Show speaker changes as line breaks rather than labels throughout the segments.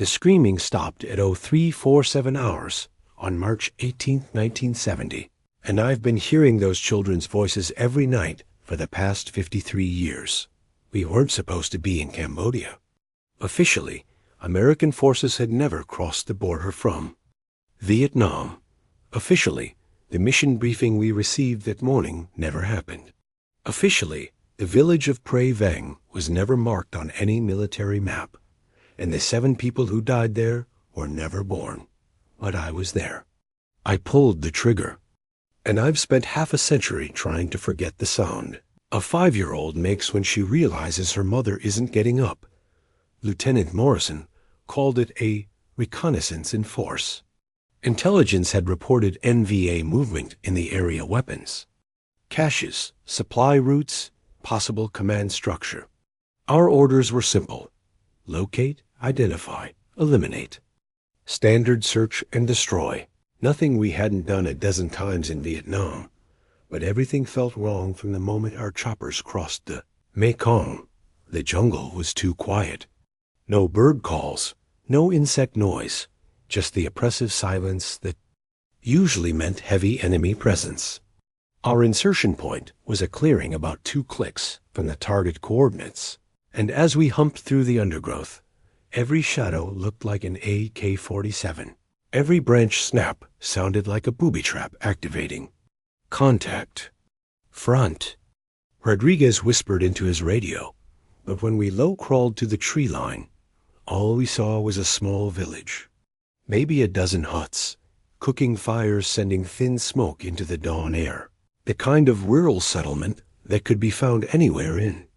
The screaming stopped at 0347 hours on March 18, 1970, and I've been hearing those children's voices every night for the past 53 years. We weren't supposed to be in Cambodia. Officially, American forces had never crossed the border from Vietnam. Officially, the mission briefing we received that morning never happened. Officially, the village of Pre Vang was never marked on any military map, and the 7 people who died there were never born. But I was there. I pulled the trigger. And I've spent half a century trying to forget the sound a 5-year-old makes when she realizes her mother isn't getting up. Lieutenant Morrison called it a reconnaissance in force. Intelligence had reported NVA movement in the area weapons, caches, supply routes, possible command structure. Our orders were simple: locate, identify, eliminate. Standard search and destroy. Nothing we hadn't done a dozen times in Vietnam, but everything felt wrong from the moment our choppers crossed the Mekong. The jungle was too quiet. No bird calls, no insect noise, just the oppressive silence that usually meant heavy enemy presence. Our insertion point was a clearing about 2 clicks from the target coordinates, and as we humped through the undergrowth, every shadow looked like an AK-47. Every branch snap sounded like a booby trap activating. Contact. Front. Rodriguez whispered into his radio, but when we low-crawled to the tree line, all we saw was a small village. Maybe a dozen huts, cooking fires sending thin smoke into the dawn air. The kind of rural settlement that could be found anywhere in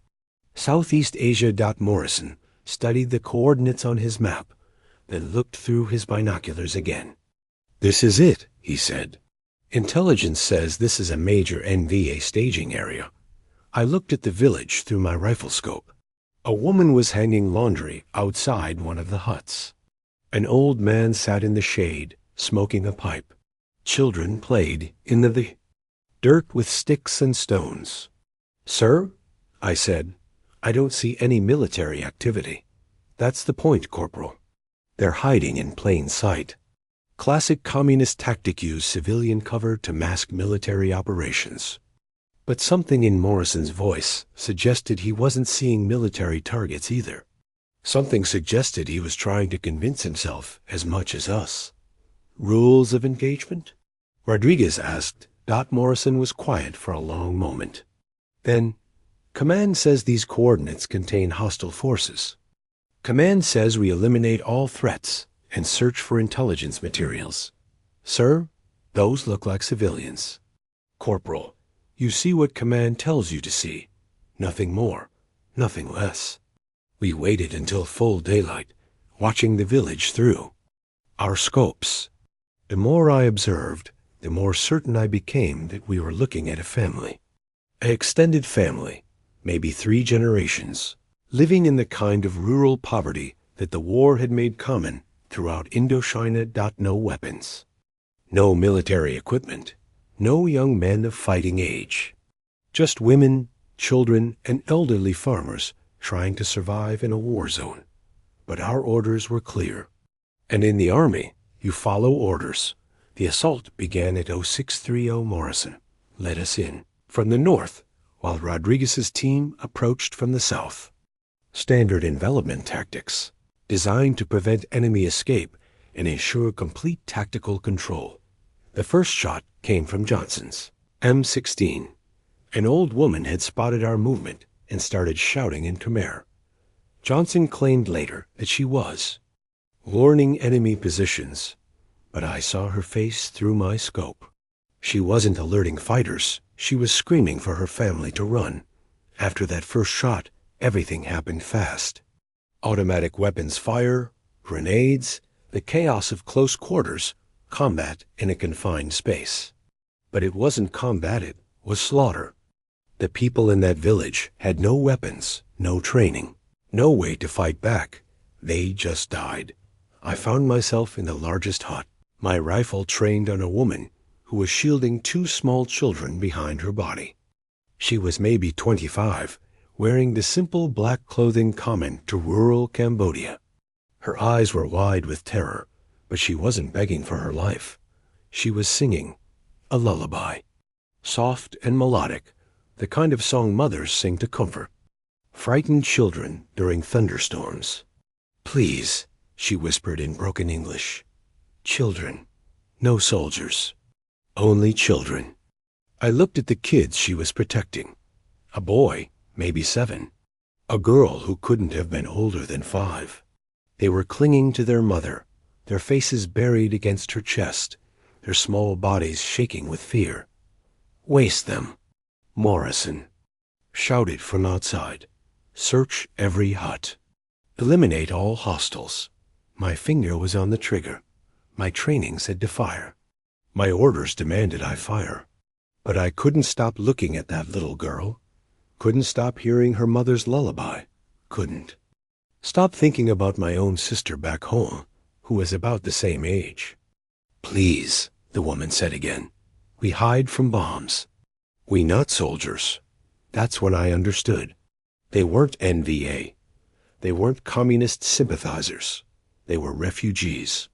Southeast Asia. Morrison studied the coordinates on his map, then looked through his binoculars again. "This is it," he said. "Intelligence says this is a major NVA staging area." I looked at the village through my rifle scope. A woman was hanging laundry outside one of the huts. An old man sat in the shade, smoking a pipe. Children played in the dirt with sticks and stones. "Sir," I said, "I don't see any military activity." "That's the point, Corporal. They're hiding in plain sight. Classic communist tactic use civilian cover to mask military operations." But something in Morrison's voice suggested he wasn't seeing military targets either. Something suggested he was trying to convince himself as much as us. "Rules of engagement?" Rodriguez asked. Morrison was quiet for a long moment. Then, "Command says these coordinates contain hostile forces. Command says we eliminate all threats and search for intelligence materials. Sir, those look like civilians." "Corporal, you see what Command tells you to see. Nothing more, nothing less." We waited until full daylight, watching the village through our scopes. The more I observed, the more certain I became that we were looking at a family. An extended family, maybe 3 generations, living in the kind of rural poverty that the war had made common throughout Indochina. No weapons, no military equipment, no young men of fighting age. Just women, children, and elderly farmers trying to survive in a war zone. But our orders were clear. And in the Army, you follow orders. The assault began at 0630. Morrison led us in from the north, while Rodriguez's team approached from the south. Standard envelopment tactics, designed to prevent enemy escape and ensure complete tactical control. The first shot came from Johnson's M16. An old woman had spotted our movement and started shouting in Khmer. Johnson claimed later that she was warning enemy positions, but I saw her face through my scope. She wasn't alerting fighters. She was screaming for her family to run. After that first shot, everything happened fast. Automatic weapons fire, grenades, the chaos of close quarters, combat in a confined space. But it wasn't combat, it was slaughter. The people in that village had no weapons, no training, no way to fight back. They just died. I found myself in the largest hut, my rifle trained on a woman who was shielding 2 small children behind her body. She was maybe 25, wearing the simple black clothing common to rural Cambodia. Her eyes were wide with terror, but she wasn't begging for her life. She was singing a lullaby, soft and melodic, the kind of song mothers sing to comfort frightened children during thunderstorms. "Please," she whispered in broken English. "Children, no soldiers, only children." I looked at the kids she was protecting. A boy, maybe 7. A girl who couldn't have been older than 5. They were clinging to their mother, their faces buried against her chest, their small bodies shaking with fear. "Waste them," Morrison shouted from outside. "Search every hut. Eliminate all hostiles." My finger was on the trigger. My training said to fire. My orders demanded I fire. But I couldn't stop looking at that little girl. Couldn't stop hearing her mother's lullaby. Couldn't stop thinking about my own sister back home, who was about the same age. "Please," the woman said again. "We hide from bombs. We not soldiers." That's when I understood. They weren't NVA. They weren't communist sympathizers. They were refugees.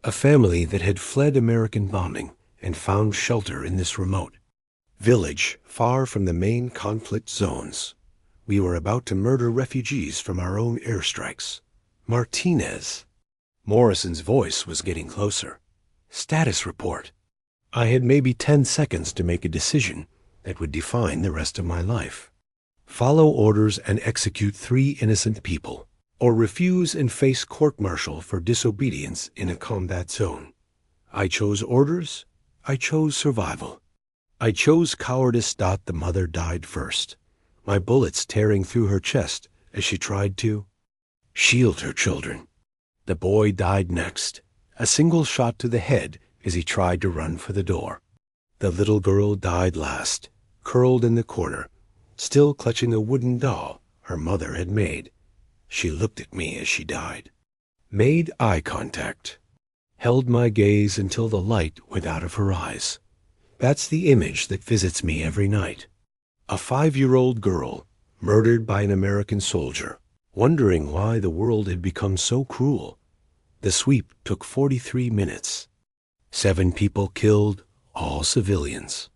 A family that had fled American bombing and found shelter in this remote village far from the main conflict zones. We were about to murder refugees from our own airstrikes. "Martinez." Morrison's voice was getting closer. "Status report." I had maybe 10 seconds to make a decision that would define the rest of my life. Follow orders and execute 3 innocent people, or refuse and face court-martial for disobedience in a combat zone. I chose orders. I chose survival. I chose cowardice. The mother died first, my bullets tearing through her chest as she tried to shield her children. The boy died next, a single shot to the head as he tried to run for the door. The little girl died last, curled in the corner, still clutching a wooden doll her mother had made. She looked at me as she died, made eye contact, held my gaze until the light went out of her eyes. That's the image that visits me every night. A 5-year-old girl murdered by an American soldier, wondering why the world had become so cruel. The sweep took 43 minutes. 7 people killed, all civilians.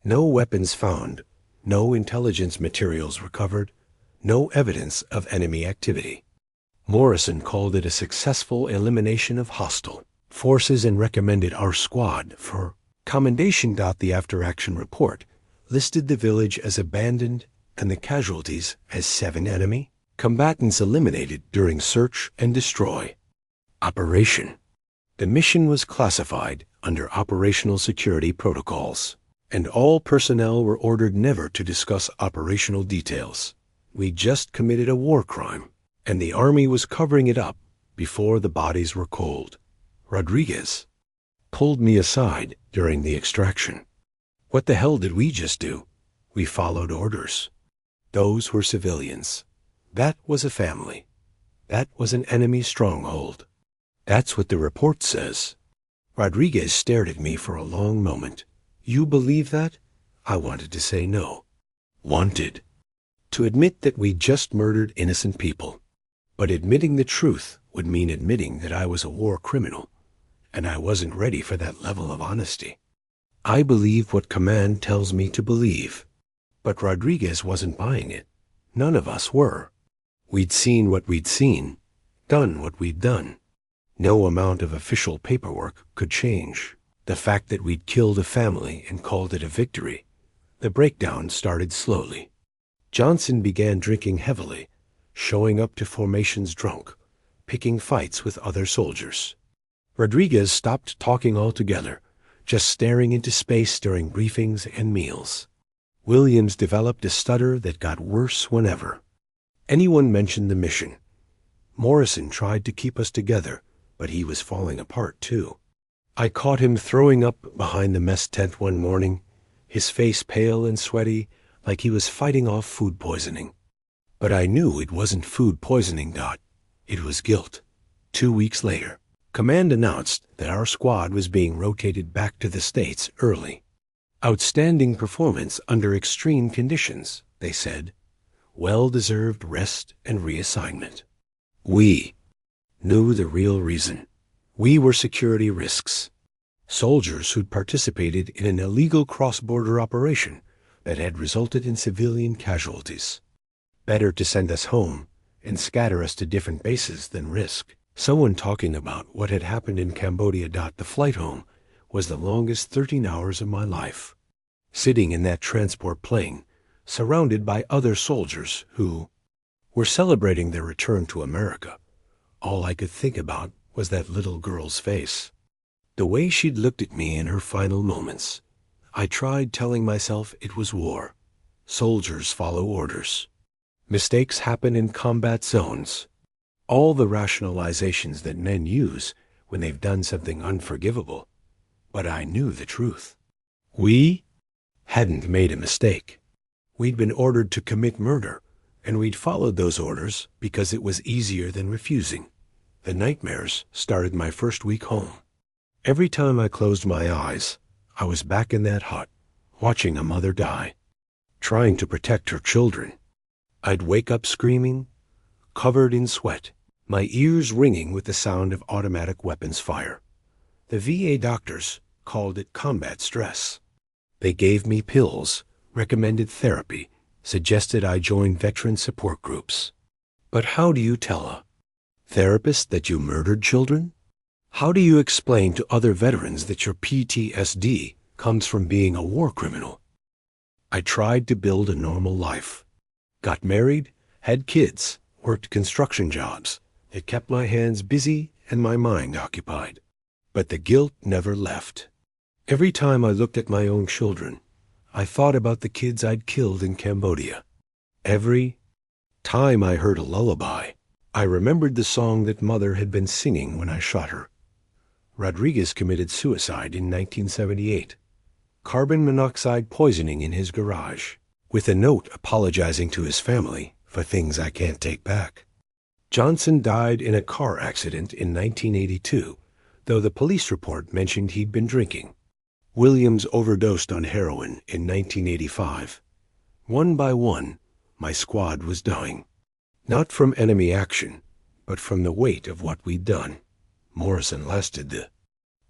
No weapons found, no intelligence materials recovered, no evidence of enemy activity. Morrison called it a successful elimination of hostile forces and recommended our squad for commendation. The after-action report listed the village as abandoned and the casualties as 7 enemy combatants eliminated during search and destroy operation. The mission was classified under operational security protocols, and all personnel were ordered never to discuss operational details. We just committed a war crime, and the Army was covering it up before the bodies were cold. Rodriguez pulled me aside during the extraction. "What the hell did we just do?" "We followed orders. Those were civilians. That was a family. That was an enemy stronghold. That's what the report says." Rodriguez stared at me for a long moment. "You believe that?" I wanted to say no. Wanted to admit that we just murdered innocent people. But admitting the truth would mean admitting that I was a war criminal, and I wasn't ready for that level of honesty. I believe what command tells me to believe. But Rodriguez wasn't buying it. None of us were. We'd seen what we'd seen, done what we'd done. No amount of official paperwork could change the fact that we'd killed a family and called it a victory. The breakdown started slowly. Johnson began drinking heavily, showing up to formations drunk, picking fights with other soldiers. Rodriguez stopped talking altogether, just staring into space during briefings and meals. Williams developed a stutter that got worse whenever anyone mentioned the mission. Morrison tried to keep us together, but he was falling apart too. I caught him throwing up behind the mess tent one morning, his face pale and sweaty, like he was fighting off food poisoning. But I knew it wasn't food poisoning. It was guilt. 2 weeks later, command announced that our squad was being rotated back to the States early. Outstanding performance under extreme conditions, they said. Well-deserved rest and reassignment. We knew the real reason. We were security risks. Soldiers who'd participated in an illegal cross-border operation that had resulted in civilian casualties. Better to send us home and scatter us to different bases than risk someone talking about what had happened in Cambodia. The flight home was the longest 13 hours of my life. Sitting in that transport plane, surrounded by other soldiers who were celebrating their return to America, all I could think about was that little girl's face. The way she'd looked at me in her final moments. I tried telling myself it was war. Soldiers follow orders. Mistakes happen in combat zones. All the rationalizations that men use when they've done something unforgivable. But I knew the truth. We hadn't made a mistake. We'd been ordered to commit murder, and we'd followed those orders because it was easier than refusing. The nightmares started my first week home. Every time I closed my eyes, I was back in that hut, watching a mother die, trying to protect her children. I'd wake up screaming, covered in sweat, my ears ringing with the sound of automatic weapons fire. The VA doctors called it combat stress. They gave me pills, recommended therapy, suggested I join veteran support groups. But how do you tell a therapist that you murdered children? How do you explain to other veterans that your PTSD comes from being a war criminal? I tried to build a normal life. Got married, had kids, worked construction jobs. It kept my hands busy and my mind occupied. But the guilt never left. Every time I looked at my own children, I thought about the kids I'd killed in Cambodia. Every time I heard a lullaby, I remembered the song that Mother had been singing when I shot her. Rodriguez committed suicide in 1978. Carbon monoxide poisoning in his garage, with a note apologizing to his family for things I can't take back. Johnson died in a car accident in 1982, though the police report mentioned he'd been drinking. Williams overdosed on heroin in 1985. One by one, my squad was dying. Not from enemy action, but from the weight of what we'd done. Morrison lasted the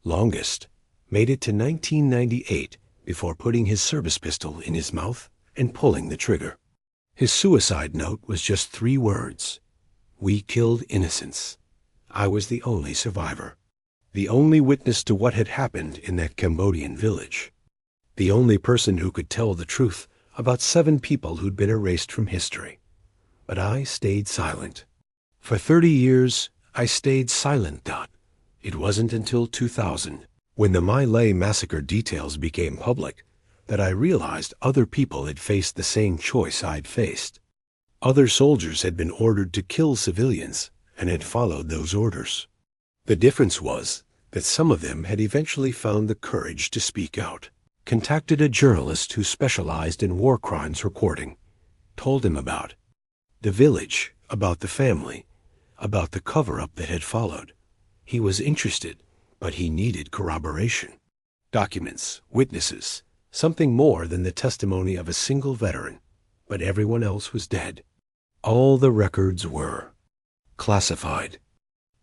longest, made it to 1998 before putting his service pistol in his mouth and pulling the trigger. His suicide note was just 3 words. We killed innocents. I was the only survivor. The only witness to what had happened in that Cambodian village. The only person who could tell the truth about 7 people who'd been erased from history. But I stayed silent. For 30 years, I stayed silent. It wasn't until 2000, when the My Lai massacre details became public, that I realized other people had faced the same choice I'd faced. Other soldiers had been ordered to kill civilians and had followed those orders. The difference was that some of them had eventually found the courage to speak out, contacted a journalist who specialized in war crimes reporting, told him about the village, about the family, about the cover-up that had followed. He was interested, but he needed corroboration. Documents, witnesses, something more than the testimony of a single veteran. But everyone else was dead. All the records were classified.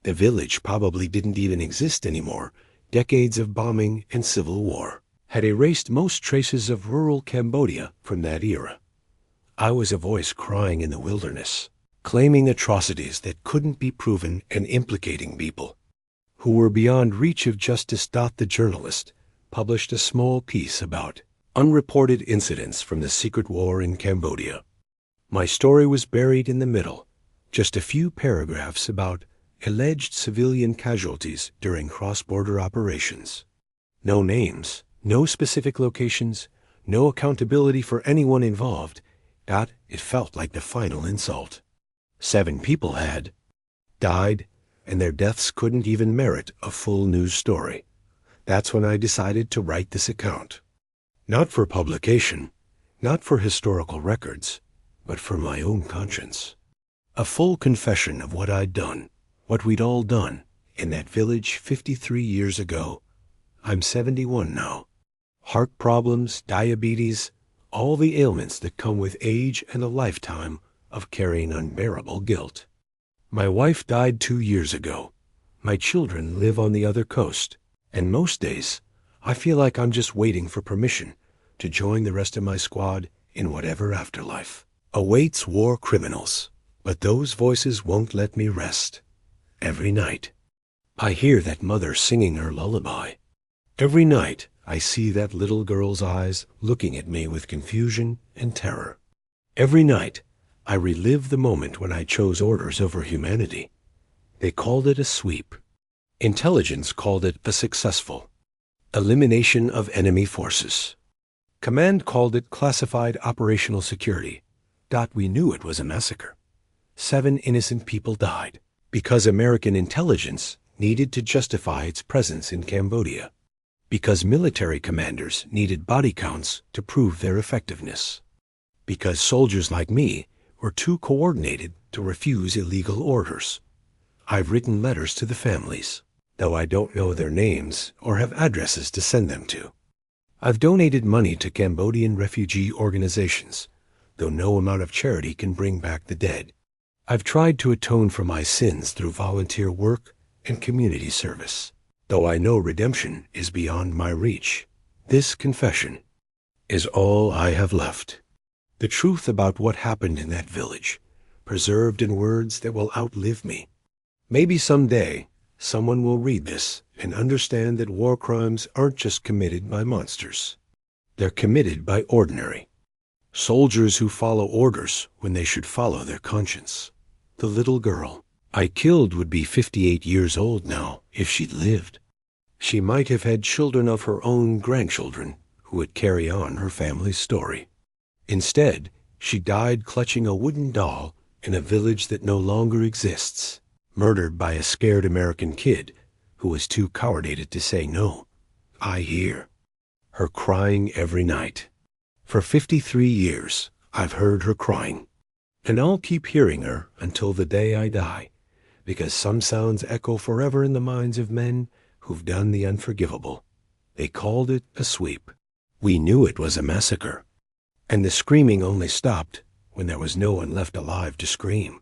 The village probably didn't even exist anymore. Decades of bombing and civil war had erased most traces of rural Cambodia from that era. I was a voice crying in the wilderness, claiming atrocities that couldn't be proven and implicating people who were beyond reach of justice. The journalist published a small piece about unreported incidents from the secret war in Cambodia. My story was buried in the middle, just a few paragraphs about alleged civilian casualties during cross-border operations. No names, no specific locations, no accountability for anyone involved. It felt like the final insult. 7 people had died, and their deaths couldn't even merit a full news story. That's when I decided to write this account. Not for publication, not for historical records, but for my own conscience. A full confession of what I'd done, what we'd all done, in that village 53 years ago. I'm 71 now. Heart problems, diabetes, all the ailments that come with age and a lifetime of carrying unbearable guilt. My wife died 2 years ago. My children live on the other coast, and most days I feel like I'm just waiting for permission to join the rest of my squad in whatever afterlife awaits war criminals. But those voices won't let me rest. Every night, I hear that mother singing her lullaby. Every night, I see that little girl's eyes looking at me with confusion and terror. Every night, I relive the moment when I chose orders over humanity. They called it a sweep. Intelligence called it a successful elimination of enemy forces. Command called it classified operational security. We knew it was a massacre. 7 innocent people died because American intelligence needed to justify its presence in Cambodia, because military commanders needed body counts to prove their effectiveness, because soldiers like me were too coordinated to refuse illegal orders. I've written letters to the families, though I don't know their names or have addresses to send them to. I've donated money to Cambodian refugee organizations, though no amount of charity can bring back the dead. I've tried to atone for my sins through volunteer work and community service, though I know redemption is beyond my reach. This confession is all I have left. The truth about what happened in that village, preserved in words that will outlive me. Maybe someday someone will read this and understand that war crimes aren't just committed by monsters. They're committed by ordinary soldiers who follow orders when they should follow their conscience. The little girl I killed would be 58 years old now if she'd lived. She might have had children of her own grandchildren who would carry on her family's story. Instead, she died clutching a wooden doll in a village that no longer exists, murdered by a scared American kid who was too cowardated to say no. I hear her crying every night. For 53 years, I've heard her crying. And I'll keep hearing her until the day I die, because some sounds echo forever in the minds of men who've done the unforgivable. They called it a sweep. We knew it was a massacre. And the screaming only stopped when there was no one left alive to scream.